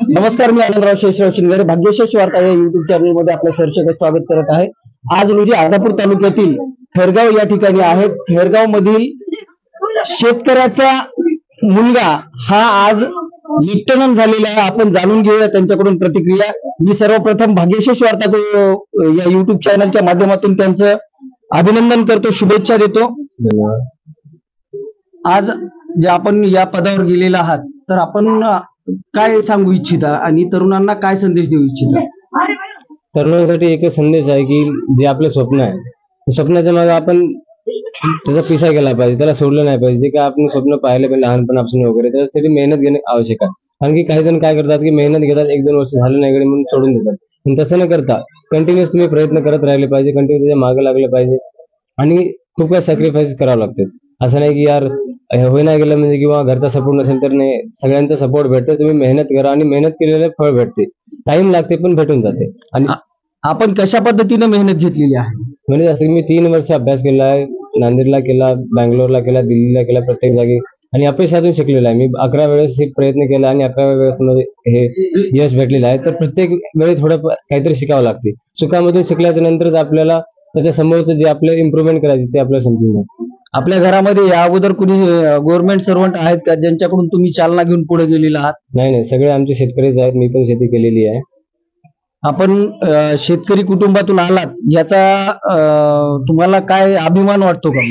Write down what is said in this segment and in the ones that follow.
नमस्कार, मी आनंदराव शेषराव शिंदे, भाग्यशेष वार्ता या युट्यूब चॅनल मध्ये आपलं सहर्ष स्वागत करत आहे। आज रोजी आदापूर तालुक्यातील खैरगाव या ठिकाणी आहे। खैरगाव मधील शेतकऱ्याचा मुलगा हा आज लेफ्टनंट झालेला आहे। आपण जाणून घेऊया त्यांच्याकडून प्रतिक्रिया। मी सर्वप्रथम भाग्यशेष वार्ता या युट्यूब चॅनलच्या माध्यमातून त्यांचं अभिनंदन करतो, शुभेच्छा देतो। आज जे आपण या पदावर गेलेला आहात, तर आपण काय सांगू इच्छिता आणि तरुणांना काय संदेश देऊ इच्छिता? तरुणांसाठी एकच संदेश आहे की जे आपलं स्वप्न आहे, स्वप्नाच्या मागे आपण त्याचा पिछा केला पाहिजे, त्याला सोडलं नाही पाहिजे। जे काय आपण स्वप्न पाहिले पण लहानपणापासून वगैरे, त्यासाठी मेहनत घेणे आवश्यक आहे। कारण की काही जण काय करतात की मेहनत घेतात, 1-2 वर्ष झालं नाही म्हणून सोडून देतात, पण तसं न करता कंटिन्युअस तुम्ही प्रयत्न करत राहिले पाहिजे, कंटिन्यू त्याच्या मागे लागले पाहिजे आणि खूप काही सॅक्रिफाईस करावं लागते। असं नाही की यार होई नाही गेलं म्हणजे किंवा घरचा सपोर्ट नसेल तर नाही, सगळ्यांचा सपोर्ट भेटते। तुम्ही मेहनत करा आणि मेहनत केलेलं फळ भेटते, टाइम लागते पण भेटून जाते। आणि आपण कशा पद्धतीने मेहनत घेतलेली आहे? म्हणजे जसं मी 3 वर्ष अभ्यास केला आहे, नांदेडला केला, बँगलोरला केला, दिल्लीला केला, प्रत्येक जागी, आणि अपयशातून शिकलेला आहे मी। 11 वेळेस हे प्रयत्न केला आणि 11व्या वेळेस मध्ये हे यश भेटलेलं आहे। तर प्रत्येक वेळी थोडं काहीतरी शिकावं लागते। सुखामधून शिकल्याच्या नंतरच आपल्याला त्याच्या समोरचं जे आपलं इम्प्रुव्हमेंट करायची ते आपल्याला समजून जातं। आपल्या घरामध्ये या अगोदर कुणी गव्हर्नमेंट सर्वंट आहेत का ज्यांच्याकडून तुम्ही चालना घेऊन पुढे गेलेला आहात? नाही, सगळे आमचे शेतकरीच आहेत। मी पण शेती केलेली आहे। आपण शेतकरी कुटुंबातून आलात, याचा तुम्हाला काय अभिमान वाटतो का?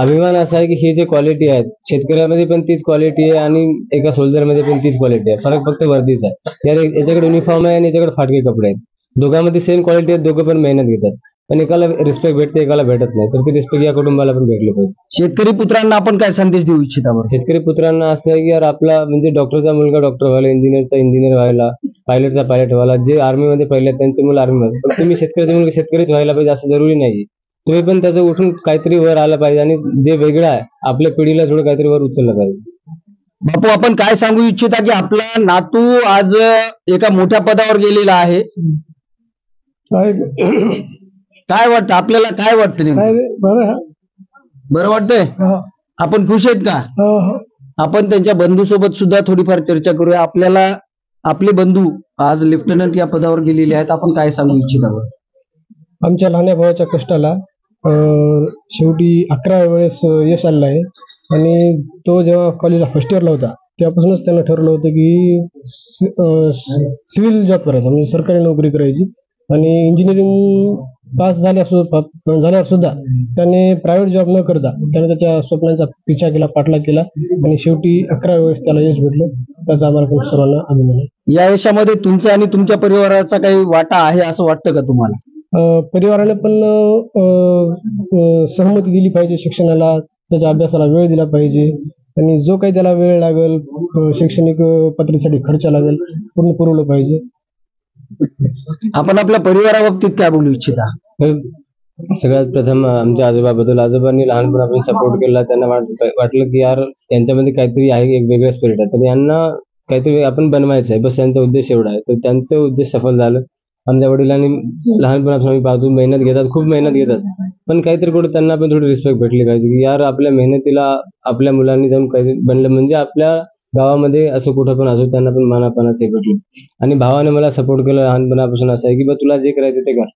अभिमान असा आहे की ही जे क्वालिटी आहेत, शेतकऱ्यामध्ये पण तीच क्वालिटी आहे आणि एका सोल्जर मध्ये पण तीच क्वालिटी आहे। फरक फक्त वर्दीचा आहे। याच्याकडे युनिफॉर्म आहे आणि याच्याकडे फाटके कपडे आहेत। दोघांमध्ये सेम क्वालिटी आहे, दोघं पण मेहनत घेतात, पण एकाला रिस्पेक्ट भेटते, एकाला भेटत नाही। तर ती रिस्पेक्ट या कुटुंबाला पण भेटली पाहिजे। शेतकरी पुत्रांना आपण काय संदेश देऊ इच्छिता? शेतकरी पुत्रांना असं आहे की यार आपला म्हणजे डॉक्टरचा मुलगा डॉक्टर व्हायला, इंजिनियरचा इंजिनियर व्हायला, पायलटचा पायलट व्हायला, जे आर्मीमध्ये पहिले त्यांचे मुलं आर्मीमध्ये, पण तुम्ही शेतकऱ्याचे मुलगा शेतकरीच व्हायला पाहिजे असं जरुरी नाही। तुम्ही पण त्याचं उठून काहीतरी वर आलं पाहिजे आणि जे वेगळं आहे आपल्या पिढीला थोडं काहीतरी वर उचललं पाहिजे। बापू, आपण काय सांगू इच्छिता की आपला नातू आज एका मोठ्या पदावर गेलेला आहे? काय वाटतं आपल्याला? काय वाटतं? बरं वाटतंय? आपण खुश आहेत का? आपण त्यांच्या बंधू सोबत सुद्धा थोडीफार चर्चा करूया। आपल्याला आपले बंधू आज लेफ्टनंट या पदावर गेलेले आहेत, आपण काय सांगू इच्छिता? आमच्या लहान्या भावाच्या कष्टाला शेवटी 11 वेळेस यश आलेलं आहे आणि तो जेव्हा कॉलेजला फर्स्ट इयरला होता तेव्हापासूनच त्यानं ठरवलं होतं की सिव्हिल जॉब करायचा, म्हणजे सरकारी नोकरी करायची। आणि इंजिनिअरिंग पास झाल्यावर सुद्धा त्याने प्रायव्हेट जॉब न करता त्याने त्याच्या स्वप्नांचा पिछा केला, पाठलाग केला आणि शेवटी 11 वेळेस त्याला यश भेटलं। त्याचा आम्हाला सर्वांना अभिमान आहे। या यशामध्ये तुमचं आणि तुमच्या परिवाराचा काही वाटा आहे असं वाटतं का तुम्हाला? परिवाराने पण सहमती दिली पाहिजे शिक्षणाला, त्याच्या अभ्यासाला वेळ दिला पाहिजे आणि जो काही त्याला वेळ लागेल, शैक्षणिक पत्रिकेसाठी खर्च लागेल, पूर्ण पुरवलं पाहिजे। आपण आपल्या परिवाराबाबतीत काय बोलू इच्छिता? सगळ्यात प्रथम आमच्या आजोबाबद्दल, आजोबांनी लहानपणापासून सपोर्ट केला। त्यांना वाटलं की यार यांच्यामध्ये काहीतरी आहे, एक वेगळं स्पिरिट आहे, तर यांना काहीतरी आपण बनवायचं आहे, बस त्यांचा उद्देश एवढा आहे। तर त्यांचं उद्देश सफल झालं। आमच्या वडिलांनी लहानपणापासून आम्ही पाहतो मेहनत घेतात, खूप मेहनत घेतात, पण काहीतरी कुठे त्यांना पण थोडी रिस्पेक्ट भेटली पाहिजे की यार आपल्या मेहनतीला आपल्या मुलांनी जाऊन काही बनलं म्हणजे आपल्या गावामध्ये असं कुठं पण असो त्यांना पण मानापानाचे भेटले। आणि भावाने मला सपोर्ट केला लहानपणापासून, असं आहे की बा तुला जे करायचं ते कर,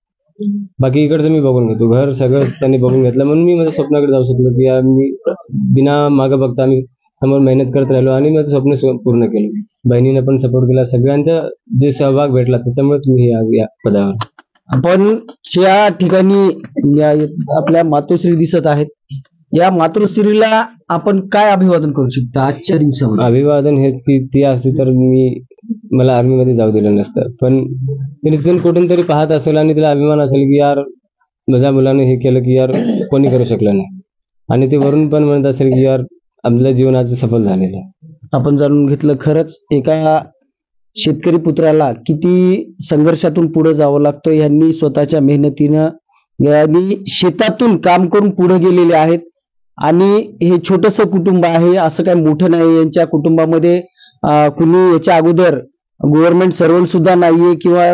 बाकी इकडचं मी बघून घेतो, घर सगळं त्यांनी बघून घेतलं, म्हणून मी माझ्या स्वप्नाकडे जाऊ शकलो की यार मी बिना मागं बघता आम्ही समोर मेहनत करत राहिलो आणि माझं स्वप्न पूर्ण केलं. बहिणीने पण सपोर्ट केला, सगळ्यांचा जे सहभाग भेटला त्याच्यामुळे तुम्ही आज या पदावर. आपण या ठिकाणी आपल्या मातोश्री दिसत आहेत. या मातोश्रीला आपण काय अभिवादन करू शकता आजच्या दिवसामध्ये? अभिवादन हेच की ती असती तर मला आर्मीमध्ये जाऊ दिलं नसतं, पण तिथून कुठून तरी पाहत असेल आणि तिला अभिमान असेल की यार माझ्या मुलाने हे केलं की यार कोणी करू शकलं नाही, आणि ते वरून पण म्हणत असेल की यार आपल्या जीवनाचं सफल झालेलं आहे. आपण जाणून घेतलं खरंच एका शेतकरी पुत्राला किती संघर्षातून पुढे जावं लागतं. यांनी स्वतःच्या मेहनतीनं यांनी शेतातून काम करून पुढे गेलेले आहेत आणि हे छोटस कुटुंब आहे, असं काही मोठं नाही. यांच्या कुटुंबामध्ये कुणी याच्या अगोदर गव्हर्नमेंट सर्वंट सुद्धा नाहीये किंवा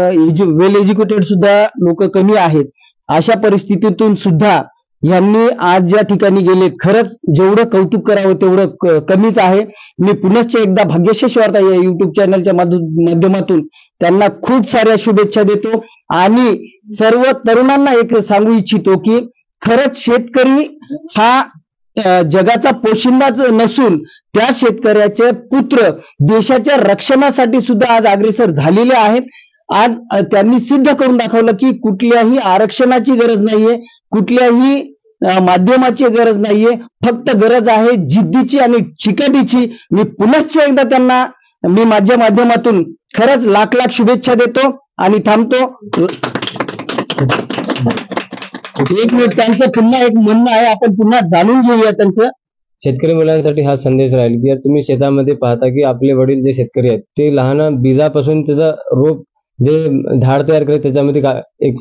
वेल एज्युकेटेड सुद्धा लोक कमी आहेत. अशा परिस्थितीतून सुद्धा यांनी आज ज्या ठिकाणी गेले, खरंच जेवढं कौतुक करावं तेवढं कमीच आहे. मी पुनश्च एकदा भाग्यशेष वार्ता या युट्यूब चॅनलच्या माध्यमातून त्यांना खूप साऱ्या शुभेच्छा देतो आणि सर्व तरुणांना एक सांगू इच्छितो की खरंच शेतकरी हा जगाचा पोशिंदाच नसून त्या शेतकऱ्याचे पुत्र देशाच्या रक्षणासाठी सुद्धा आज अग्रेसर झालेले आहेत. आज त्यांनी सिद्ध करून दाखवलं की कुठल्याही आरक्षणाची गरज नाहीये, कुठल्याही माध्यमाची गरज नाहीये, फक्त गरज आहे जिद्दीची आणि चिकाटीची. मी पुनश्च एकदा त्यांना माझ्या माध्यमातून खरंच लाख लाख शुभेच्छा देतो आणि थांबतो. एक मिनिट, त्यांचं पुन्हा एक म्हणणं आहे, आपण पुन्हा जाणून घेऊया त्यांचं. शेतकरी मुलांसाठी हा संदेश राहील की यार तुम्ही शेतामध्ये पाहता की आपले वडील जे शेतकरी आहेत ते लहान बीजापासून त्याचा रोप जे झाड तयार करत त्याच्यामध्ये एक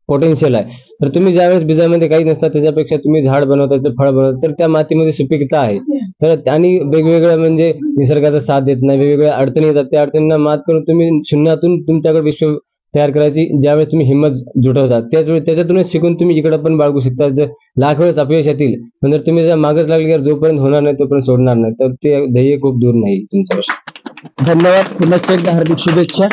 पोटेन्शियल आहे, तर तुम्ही ज्यावेळेस बीजामध्ये काही नसतात त्याच्यापेक्षा तुम्ही झाड बनवता, त्याचं फळ बनवता, तर त्या मातीमध्ये सुपीकता आहे. तर आणि वेगवेगळ्या म्हणजे निसर्गाचा साथ देत नाही, वेगवेगळ्या अडचणी येतात, त्या अडचणींना मात करून तुम्ही शून्यातून तुमच्याकडे विश्व तयार करायची ज्यावेळेस तुम्ही हिंमत जुटवता त्याच्यातूनच शिकून तुम्ही इकडे पण बाळगू शकता. जर लाख वेळेस अपयश येतील पण जर तुम्ही जर मागच लागले की जोपर्यंत होणार नाही तोपर्यंत सोडणार नाही, तर ते ध्येय खूप दूर नाही तुमच्यापासून. धन्यवाद, पुन्हा एकदा हार्दिक शुभेच्छा.